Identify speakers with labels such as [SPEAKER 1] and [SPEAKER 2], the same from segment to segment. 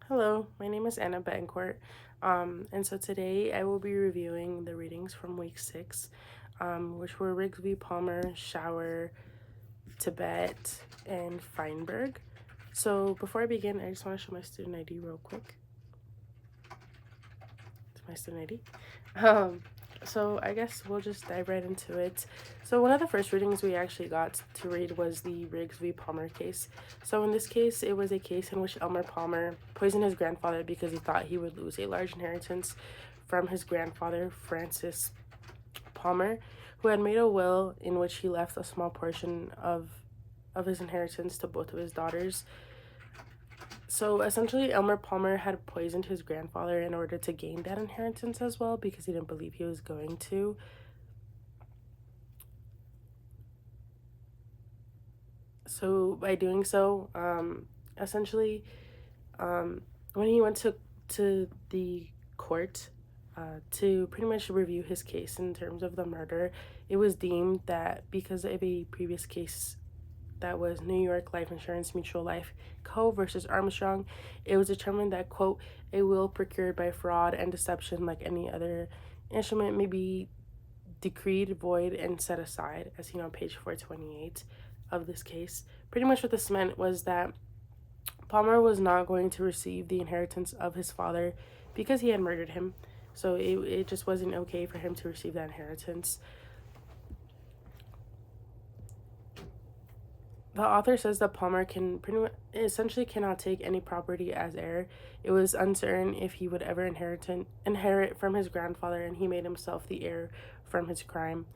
[SPEAKER 1] Hello, my name is Anna Betancourt, and so today I will be reviewing the readings from week 6, which were Riggs v. Palmer, Shower, Tibet, and Feinberg. So before I begin, I just want to show my student ID real quick. It's my student ID. So I guess we'll just dive right into it. So one of the first readings we actually got to read was the Riggs v. Palmer case. So in this case, it was a case in which Elmer Palmer poisoned his grandfather because he thought he would lose a large inheritance from his grandfather, Francis Palmer, who had made a will in which he left a small portion of his inheritance to both of his daughters. So essentially, Elmer Palmer had poisoned his grandfather in order to gain that inheritance as well because he didn't believe he was going to. So by doing so, essentially, when he went to the court to pretty much review his case in terms of the murder, it was deemed that because of a previous case that was New York Life Insurance Mutual Life Co. versus Armstrong, it was determined that, quote, a will procured by fraud and deception, like any other instrument, may be decreed void and set aside, as seen on page 428 of this case. Pretty much what this meant was that Palmer was not going to receive the inheritance of his father because he had murdered him. So it just wasn't okay for him to receive that inheritance. The author says that Palmer can essentially cannot take any property as heir. It was uncertain if he would ever inherit from his grandfather, and he made himself the heir from his crime.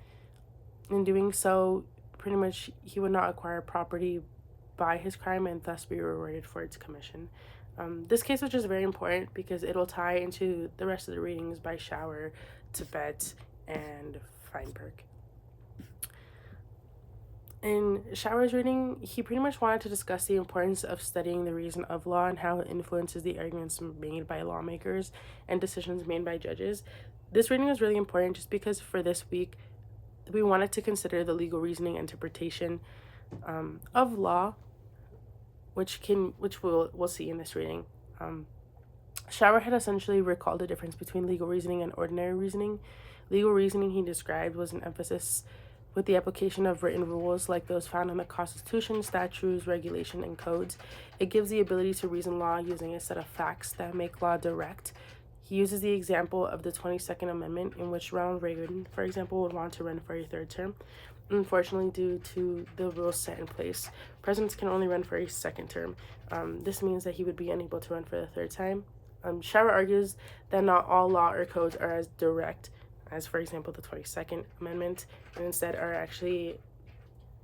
[SPEAKER 1] In doing so, pretty much he would not acquire property by his crime and thus be rewarded for its commission. This case was just very important because it'll tie into the rest of the readings by Shower, Tibet, and Feinberg. In Shower's reading, he pretty much wanted to discuss the importance of studying the reason of law and how it influences the arguments made by lawmakers and decisions made by judges. This reading is really important just because for this week, we wanted to consider the legal reasoning and interpretation of law, which we'll see in this reading. Shower had essentially recalled the difference between legal reasoning and ordinary reasoning. Legal reasoning, he described, was an emphasis with the application of written rules like those found in the Constitution, statutes, regulation, and codes. It gives the ability to reason law using a set of facts that make law direct. He uses the example of the 22nd Amendment, in which Ronald Reagan, for example, would want to run for a third term. Unfortunately, due to the rules set in place, presidents can only run for a second term. This means that he would be unable to run for the third time. Shower argues that not all law or codes are as direct as, for example, the 22nd Amendment, and instead are actually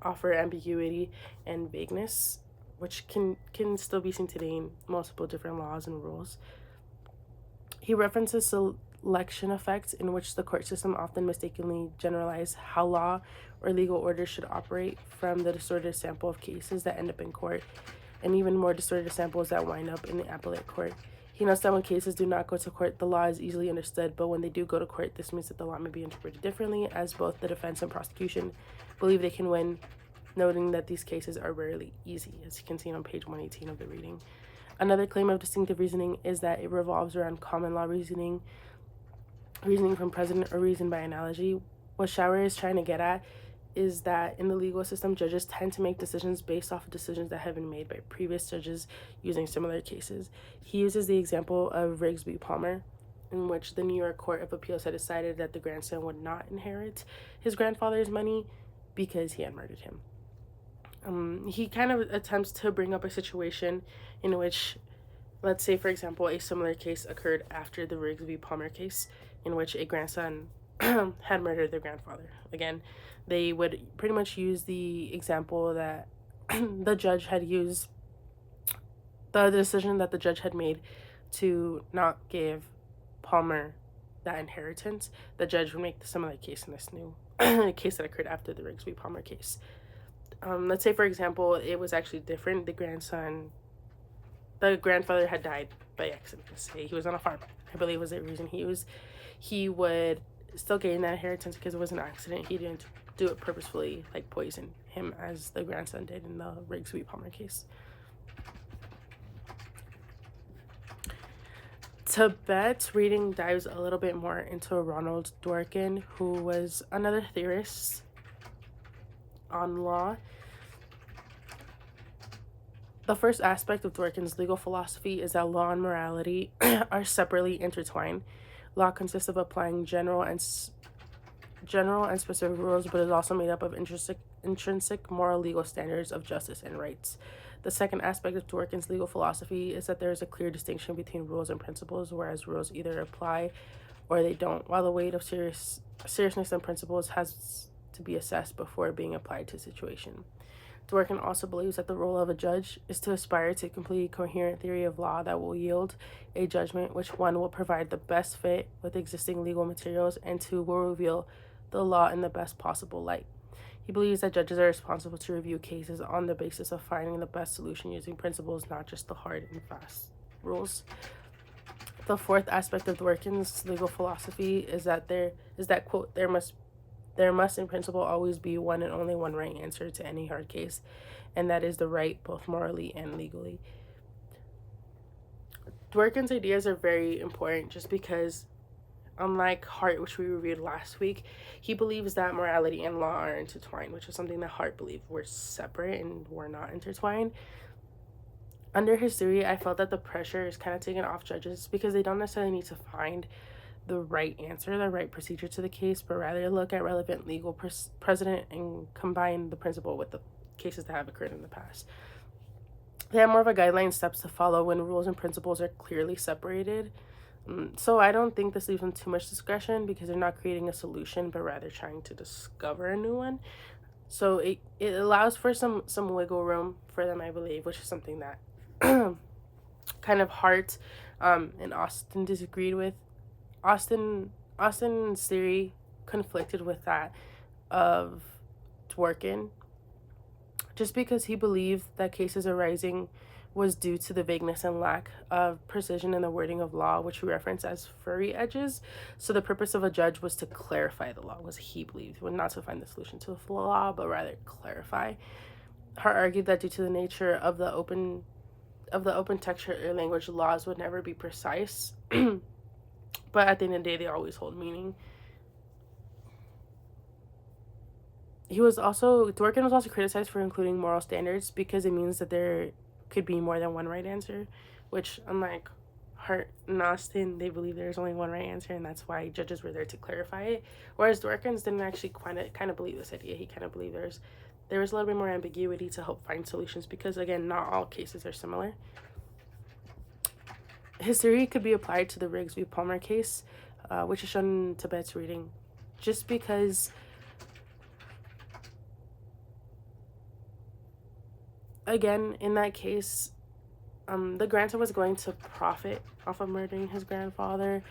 [SPEAKER 1] offer ambiguity and vagueness, which can still be seen today in multiple different laws and rules. He references selection effects, in which the court system often mistakenly generalize how law or legal order should operate from the distorted sample of cases that end up in court, and even more distorted samples that wind up in the appellate court. He notes that when cases do not go to court, the law is easily understood, but when they do go to court, this means that the law may be interpreted differently, as both the defense and prosecution believe they can win, noting that these cases are rarely easy, as you can see on page 118 of the reading. Another claim of distinctive reasoning is that it revolves around common law reasoning from precedent, or reason by analogy. What Shower is trying to get at is that in the legal system, judges tend to make decisions based off of decisions that have been made by previous judges using similar cases. He uses the example of Riggs v. Palmer, in which the New York Court of Appeals had decided that the grandson would not inherit his grandfather's money because he had murdered him. He kind of attempts to bring up a situation in which, let's say, for example, a similar case occurred after the Riggs v. Palmer case, in which a grandson had murdered their grandfather. Again, they would pretty much use the example that the judge had used, the decision that the judge had made to not give Palmer that inheritance. The judge would make the similar case in this new case that occurred after the Riggs v. Palmer case. Let's say, for example, it was actually different. The grandfather had died by accident. Say he was on a farm. I believe was the reason he would still gain that inheritance because it was an accident. He didn't do it purposefully, like poison him as the grandson did in the Riggs v. Palmer case. Tibet's reading dives a little bit more into Ronald Dworkin, who was another theorist on law. The first aspect of Dworkin's legal philosophy is that law and morality are separately intertwined. Law consists of applying general and specific rules, but is also made up of intrinsic moral legal standards of justice and rights. The second aspect of Dworkin's legal philosophy is that there is a clear distinction between rules and principles, whereas rules either apply or they don't, while the weight of seriousness and principles has to be assessed before being applied to a situation. Dworkin also believes that the role of a judge is to aspire to a complete coherent theory of law that will yield a judgment which, one, will provide the best fit with existing legal materials, and two, will reveal the law in the best possible light. He believes that judges are responsible to review cases on the basis of finding the best solution using principles, not just the hard and fast rules. The fourth aspect of Dworkin's legal philosophy is that quote, there must in principle always be one and only one right answer to any hard case, and that is the right both morally and legally. Dworkin's ideas are very important just because, unlike Hart, which we reviewed last week, he believes that morality and law are intertwined, which is something that Hart believed were separate and were not intertwined. Under his theory, I felt that the pressure is kind of taken off judges because they don't necessarily need to find the right answer, the right procedure to the case, but rather look at relevant legal precedent and combine the principle with the cases that have occurred in the past. They have more of a guideline steps to follow when rules and principles are clearly separated. So I don't think this leaves them too much discretion because they're not creating a solution, but rather trying to discover a new one. So it allows for some wiggle room for them, I believe, which is something that kind of Hart and Austin disagreed with. Austin's theory conflicted with that of Dworkin, just because he believed that cases arising was due to the vagueness and lack of precision in the wording of law, which we reference as furry edges. So the purpose of a judge was to clarify the law, was he believed, not to find the solution to the law, but rather clarify. Hart argued that due to the nature of the open texture or language, laws would never be precise. But at the end of the day, they always hold meaning. Dworkin was also criticized for including moral standards because it means that there could be more than one right answer, which, unlike Hart and Austin, they believe there's only one right answer, and that's why judges were there to clarify it. Whereas Dworkin's didn't actually kind of believe this idea. He kind of believed there was a little bit more ambiguity to help find solutions because, again, not all cases are similar. His theory could be applied to the Riggs v. Palmer case, which is shown in Tibet's reading, just because, again, in that case, the grantor was going to profit off of murdering his grandfather,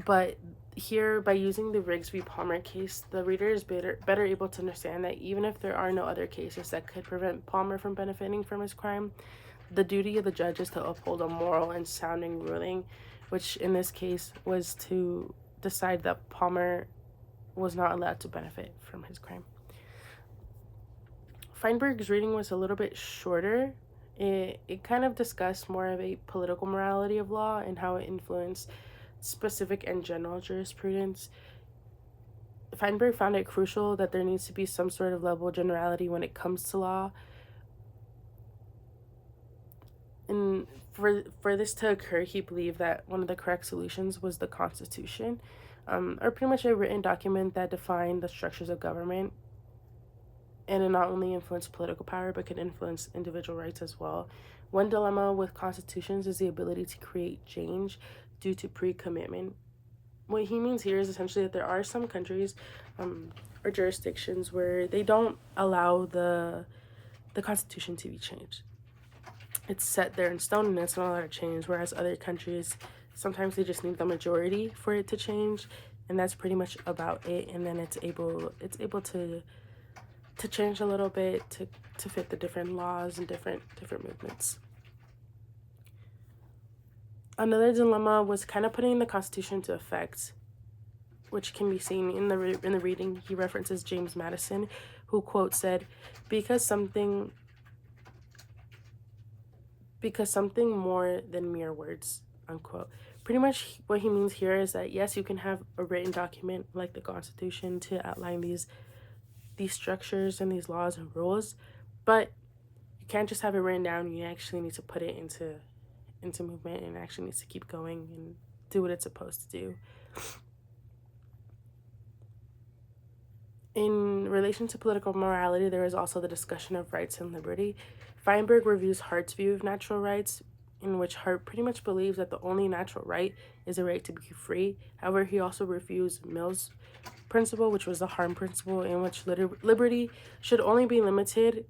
[SPEAKER 1] but here, by using the Riggs v. Palmer case, the reader is better able to understand that even if there are no other cases that could prevent Palmer from benefiting from his crime, the duty of the judge is to uphold a moral and sounding ruling, which in this case was to decide that Palmer was not allowed to benefit from his crime. Feinberg's reading was a little bit shorter. It kind of discussed more of a political morality of law and how it influenced specific and general jurisprudence. Feinberg found it crucial that there needs to be some sort of level of generality when it comes to law. And for this to occur, he believed that one of the correct solutions was the Constitution, or pretty much a written document that defined the structures of government, and it not only influenced political power, but could influence individual rights as well. One dilemma with constitutions is the ability to create change due to pre-commitment. What he means here is essentially that there are some countries or jurisdictions where they don't allow the Constitution to be changed. It's set there in stone and it's not allowed to change, whereas other countries, sometimes they just need the majority for it to change, and that's pretty much about it, and then it's able to change a little bit to fit the different laws and different movements. Another dilemma was kind of putting the Constitution into effect, which can be seen in the reading. He references James Madison, who, quote, said, because something because something more than mere words, unquote. Pretty much what he means here is that yes, you can have a written document like the Constitution to outline these structures and these laws and rules, but you can't just have it written down. You actually need to put it into movement, and it actually needs to keep going and do what it's supposed to do. In relation to political morality, there is also the discussion of rights and liberty. Feinberg reviews Hart's view of natural rights, in which Hart pretty much believes that the only natural right is the right to be free. However, he also reviews Mill's principle, which was the harm principle, in which liberty should only be limited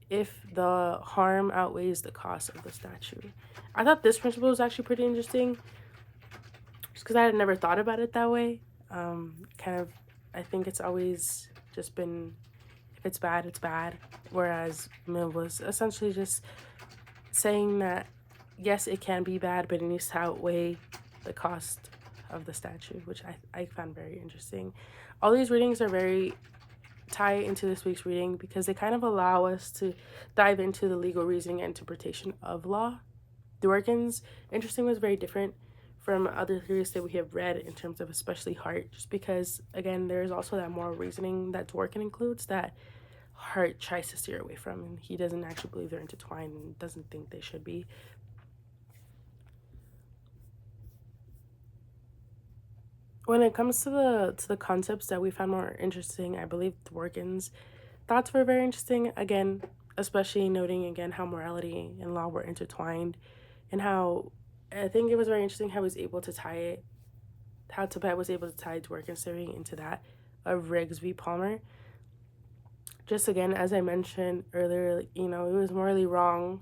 [SPEAKER 1] if the harm outweighs the cost of the statute. I thought this principle was actually pretty interesting, just because I had never thought about it that way. I think it's always just been, if it's bad, it's bad. Whereas Mill was essentially just saying that, yes, it can be bad, but it needs to outweigh the cost of the statute, which I found very interesting. All these readings are very tie into this week's reading because they kind of allow us to dive into the legal reasoning and interpretation of law. Dworkin's interesting was very different from other theories that we have read in terms of especially Hart, just because, again, there's also that moral reasoning that Dworkin includes that Hart tries to steer away from, and he doesn't actually believe they're intertwined and doesn't think they should be. When it comes to the concepts that we found more interesting, I believe Dworkin's thoughts were very interesting. Again, especially noting again how morality and law were intertwined, and how I think it was very interesting how he was able to tie it, how Tibet was able to tie Dworkin's theory into that of Riggs v. Palmer. Just again, as I mentioned earlier, it was morally wrong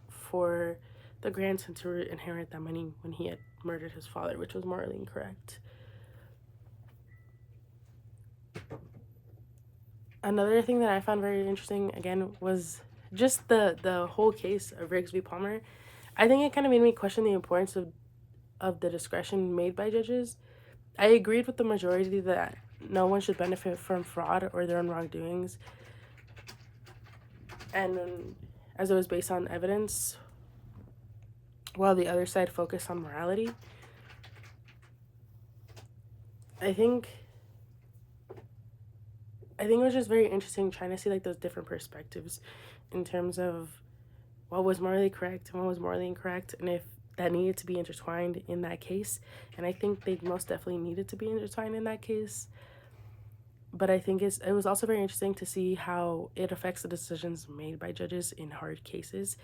[SPEAKER 1] for the grandson to inherit that money when he had murdered his father, which was morally incorrect. Another thing that I found very interesting, again, was just the whole case of Riggs v. Palmer. I think it kind of made me question the importance of the discretion made by judges. I agreed with the majority that no one should benefit from fraud or their own wrongdoings, and as it was based on evidence, while the other side focused on morality. I think it was just very interesting trying to see like those different perspectives in terms of what was morally correct and what was morally incorrect, and if that needed to be intertwined in that case. And I think they most definitely needed to be intertwined in that case. But I think it was also very interesting to see how it affects the decisions made by judges in hard cases.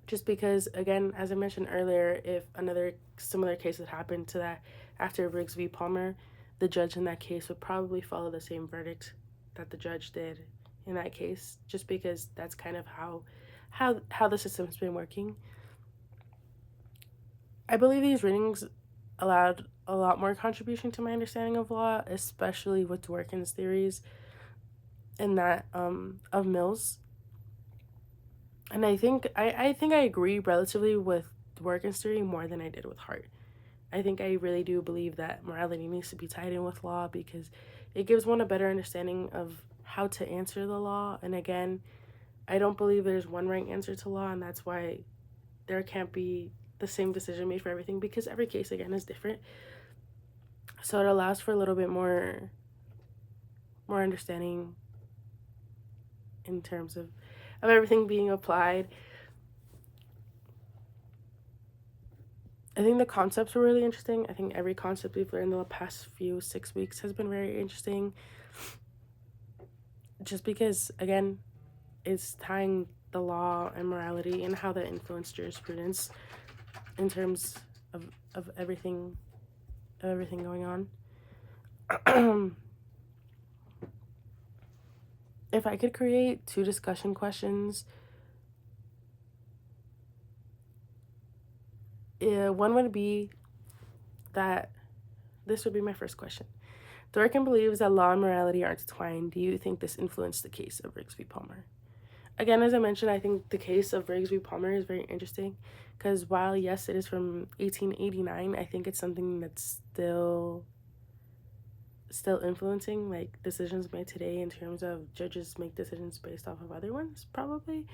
[SPEAKER 1] Just because, again, as I mentioned earlier, if another similar case had happened to that after Riggs v. Palmer, the judge in that case would probably follow the same verdict that the judge did in that case, just because that's kind of how the system's been working. I believe these readings allowed a lot more contribution to my understanding of law, especially with Dworkin's theories and that of Mill's. And I think I agree relatively with Dworkin's theory more than I did with Hart. I think I really do believe that morality needs to be tied in with law because it gives one a better understanding of how to answer the law. And again, I don't believe there's one right answer to law, and that's why there can't be the same decision made for everything, because every case, again, is different. So it allows for a little bit more understanding in terms of everything being applied. I think the concepts were really interesting. I think every concept we've learned in the past 6 weeks has been very interesting. Just because, again, it's tying the law and morality and how that influenced jurisprudence in terms of everything going on. If I could create 2 discussion questions, one would be that this would be my first question. Dworkin believes that law and morality are intertwined. Do you think this influenced the case of Riggs v. Palmer? Again, as I mentioned, I think the case of Riggs v. Palmer is very interesting because while, yes, it is from 1889, I think it's something that's still influencing like decisions made today in terms of judges make decisions based off of other ones, probably.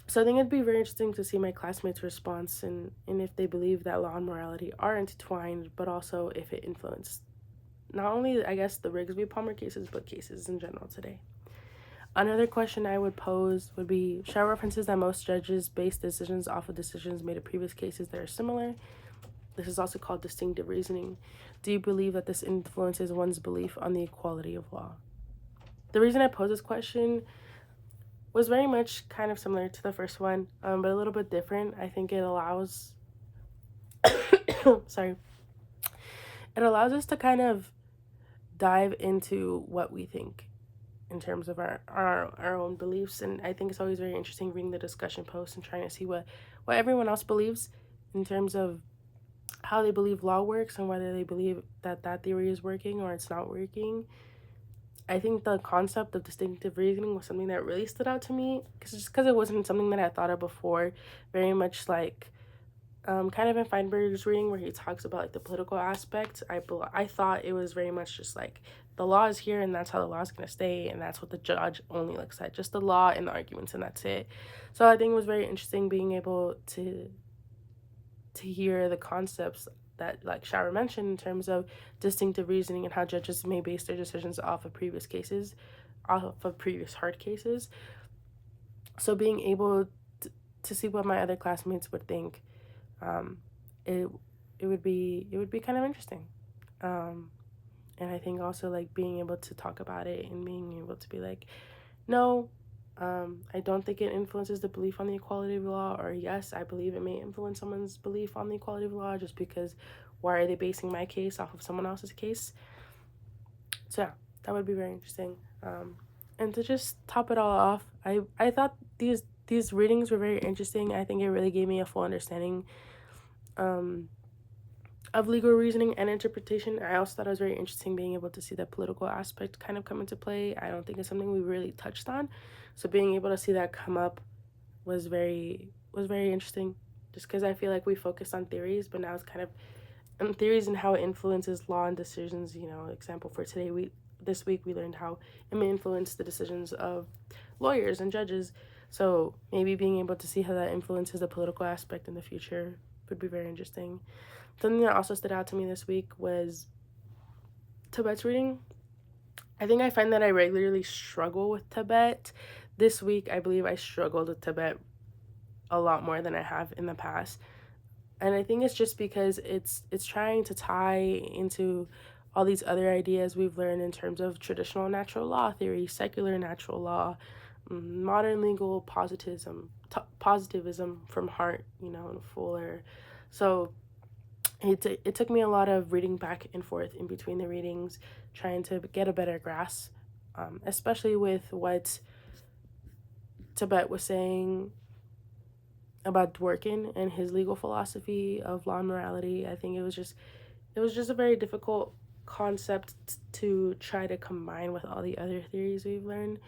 [SPEAKER 1] So I think it'd be very interesting to see my classmates' response and if they believe that law and morality are intertwined, but also if it influenced not only, I guess, the Rigsby Palmer cases, but cases in general today. Another question I would pose would be, shower references that most judges base decisions off of decisions made in previous cases that are similar. This is also called distinctive reasoning. Do you believe that this influences one's belief on the equality of law? The reason I pose this question was very much kind of similar to the first one, but a little bit different. I think it allows, sorry, it allows us to kind of dive into what we think in terms of our own beliefs. And I think it's always very interesting reading the discussion posts and trying to see what everyone else believes in terms of how they believe law works and whether they believe that that theory is working or it's not working. I think the concept of distinctive reasoning was something that really stood out to me because it wasn't something that I thought of before. Very much like kind of in Feinberg's reading where he talks about like the political aspect. I thought it was very much just like the law is here and that's how the law is going to stay, and that's what the judge only looks at, just the law and the arguments, and that's it. So I think it was very interesting being able to hear the concepts that like Shower mentioned in terms of distinctive reasoning and how judges may base their decisions off of previous cases, off of previous hard cases. So being able to see what my other classmates would think, um, it it would be kind of interesting. Um, and I think also like being able to talk about it and being able to be like, no, I don't think it influences the belief on the equality of law, or yes, I believe it may influence someone's belief on the equality of law just because why are they basing my case off of someone else's case? So yeah, that would be very interesting. And to just top it all off, I thought these readings were very interesting. I think it really gave me a full understanding um, of legal reasoning and interpretation. I also thought it was very interesting being able to see that political aspect kind of come into play. I don't think it's something we really touched on. So being able to see that come up was very interesting just because I feel like we focused on theories, but now it's kind of theories and how it influences law and decisions. You know, example for today, this week we learned how it may influence the decisions of lawyers and judges. So maybe being able to see how that influences the political aspect in the future would be very interesting. Something that also stood out to me this week was Tibet's reading. I think I find that I regularly struggle with Tibet. This week, I believe I struggled with Tibet a lot more than I have in the past. And I think it's just because it's trying to tie into all these other ideas we've learned in terms of traditional natural law theory, secular natural law, modern legal positivism from Hart, you know, and Fuller. So it took me a lot of reading back and forth in between the readings, trying to get a better grasp, especially with what Tibet was saying about Dworkin and his legal philosophy of law and morality. I think it was just a very difficult concept to try to combine with all the other theories we've learned.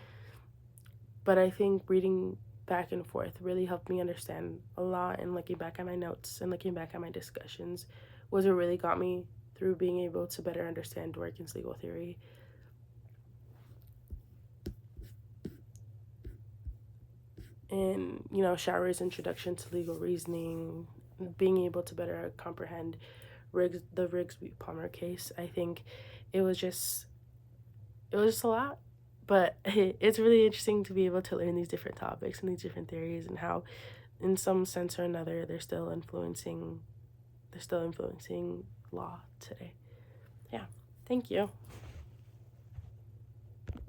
[SPEAKER 1] But I think reading back and forth really helped me understand a lot, and looking back at my notes and looking back at my discussions was what really got me through being able to better understand Dworkin's legal theory. And, you know, Shower's introduction to legal reasoning, being able to better comprehend the Rigsby Palmer case. I think it was just a lot, but it's really interesting to be able to learn these different topics and these different theories and how in some sense or another they're still influencing law today. Yeah. Thank you.